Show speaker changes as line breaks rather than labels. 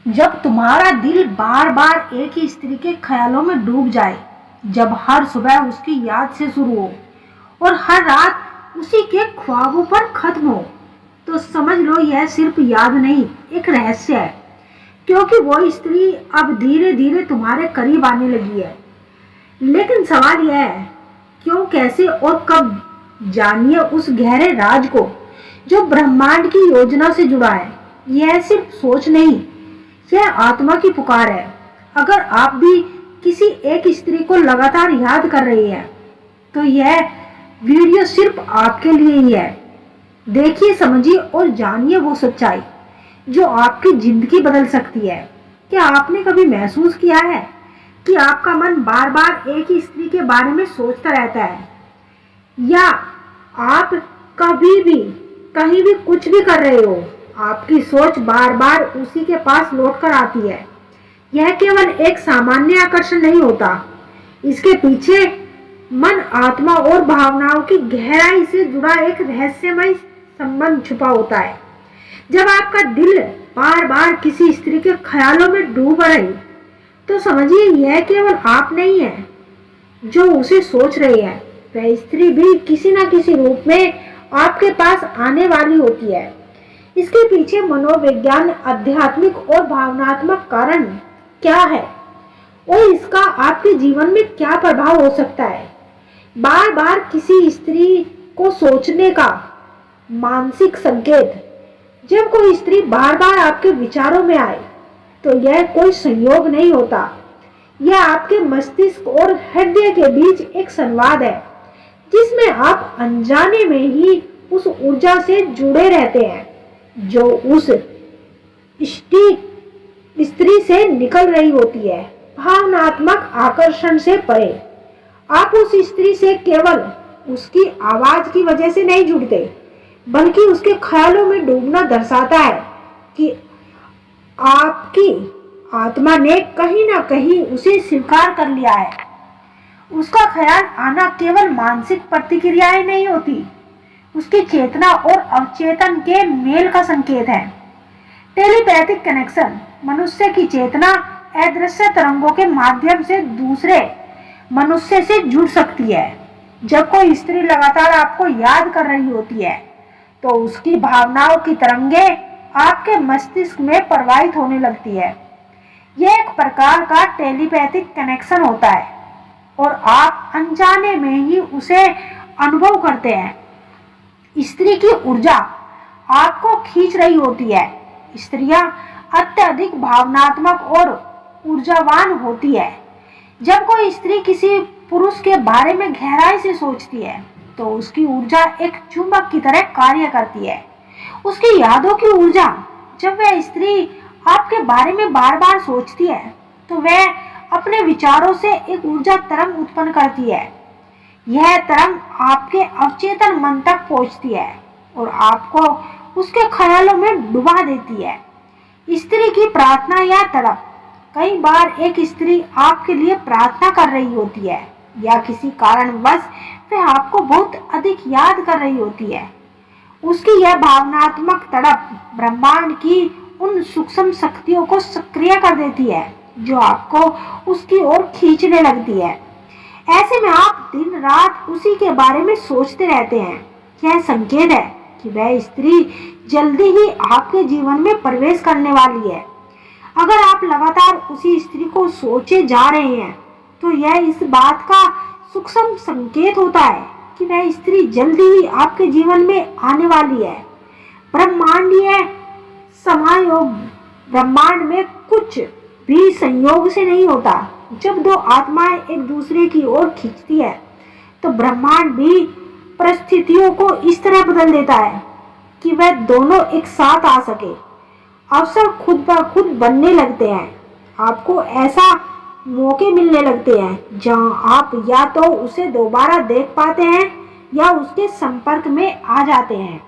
जब तुम्हारा दिल बार बार एक ही स्त्री के ख्यालों में डूब जाए, जब हर सुबह उसकी याद से शुरू हो और हर रात उसी के ख्वाबों पर खत्म हो, तो समझ लो यह सिर्फ याद नहीं, एक रहस्य है। क्योंकि वो स्त्री अब धीरे धीरे तुम्हारे करीब आने लगी है। लेकिन सवाल यह है, क्यों, कैसे और कब? जानिए उस गहरे राज को जो ब्रह्मांड की योजना से जुड़ा है। यह सिर्फ सोच नहीं, यह आत्मा की पुकार है। अगर आप भी किसी एक स्त्री को लगातार याद कर रही हैं, तो यह वीडियो सिर्फ आपके लिए ही है। देखिए, समझिए और जानिए वो सच्चाई जो आपकी जिंदगी बदल सकती है। क्या आपने कभी महसूस किया है कि आपका मन बार बार एक ही स्त्री के बारे में सोचता रहता है, या आप कभी भी कहीं भी कुछ भी कर रहे हो, आपकी सोच बार बार उसी के पास लौट कर आती है? यह केवल एक सामान्य आकर्षण नहीं होता, इसके पीछे मन, आत्मा और भावनाओं की गहराई से जुड़ा एक रहस्यमय संबंध छुपा होता है। जब आपका दिल बार बार किसी स्त्री के ख्यालों में डूब रहे, तो समझिए यह केवल आप नहीं है जो उसे सोच रहे हैं, वह स्त्री भी किसी न किसी रूप में आपके पास आने वाली होती है। इसके पीछे मनोविज्ञान, आध्यात्मिक और भावनात्मक कारण क्या है और इसका आपके जीवन में क्या प्रभाव हो सकता है? बार बार किसी स्त्री को सोचने का मानसिक संकेत। जब कोई स्त्री बार बार आपके विचारों में आए, तो यह कोई संयोग नहीं होता, यह आपके मस्तिष्क और हृदय के बीच एक संवाद है, जिसमें आप अनजाने में ही उस ऊर्जा से जुड़े रहते हैं जो उस स्त्री से निकल रही होती है। भावनात्मक आकर्षण से परे, आप उस स्त्री से केवल उसकी आवाज की वजह से नहीं जुड़ते, बल्कि उसके ख्यालों में डूबना दर्शाता है कि आपकी आत्मा ने कहीं ना कहीं उसे स्वीकार कर लिया है। उसका ख्याल आना केवल मानसिक प्रतिक्रियाएं नहीं होती, उसकी चेतना और अवचेतन के मेल का संकेत है। टेलीपैथिक कनेक्शन, मनुष्य की चेतना अदृश्य तरंगों के माध्यम से दूसरे मनुष्य से जुड़ सकती है। जब कोई स्त्री लगातार आपको याद कर रही होती है, तो उसकी भावनाओं की तरंगें आपके मस्तिष्क में प्रवाहित होने लगती है। यह एक प्रकार का टेलीपैथिक कनेक्शन होता है और आप अनजाने में ही उसे अनुभव करते हैं। स्त्री की ऊर्जा आपको खींच रही होती है। स्त्रियां अत्यधिक भावनात्मक और ऊर्जावान होती है। जब कोई स्त्री किसी पुरुष के बारे में गहराई से सोचती है, तो उसकी ऊर्जा एक चुंबक की तरह कार्य करती है। उसकी यादों की ऊर्जा, जब वह स्त्री आपके बारे में बार बार सोचती है, तो वह अपने विचारों से एक ऊर्जा तरंग उत्पन्न करती है। यह तरंग आपके अवचेतन मन तक पहुंचती है और आपको उसके ख्यालों में डुबा देती है। स्त्री की प्रार्थना या तड़प, कई बार एक स्त्री आपके लिए प्रार्थना कर रही होती है, या किसी कारणवश वह आपको बहुत अधिक याद कर रही होती है। उसकी यह भावनात्मक तड़प ब्रह्मांड की उन सूक्ष्म शक्तियों को सक्रिय कर देती है जो आपको उसकी ओर खींचने लगती है। ऐसे में आप दिन रात उसी के बारे में सोचते रहते हैं। यह संकेत है कि वह स्त्री जल्दी ही आपके जीवन में प्रवेश करने वाली है। अगर आप लगातार उसी स्त्री को सोचे जा रहे हैं, तो यह इस बात का सूक्ष्म संकेत होता है कि वह स्त्री जल्दी ही आपके जीवन में आने वाली है। ब्रह्मांडीय समायोग, ब्रह्मांड में कुछ भी संयोग से नहीं होता। जब दो आत्माएं एक दूसरे की ओर खींचती है, तो ब्रह्मांड भी परिस्थितियों को इस तरह बदल देता है कि वह दोनों एक साथ आ सके। अवसर खुद ब खुद बनने लगते हैं। आपको ऐसा मौके मिलने लगते हैं जहां आप या तो उसे दोबारा देख पाते हैं या उसके संपर्क में आ जाते हैं।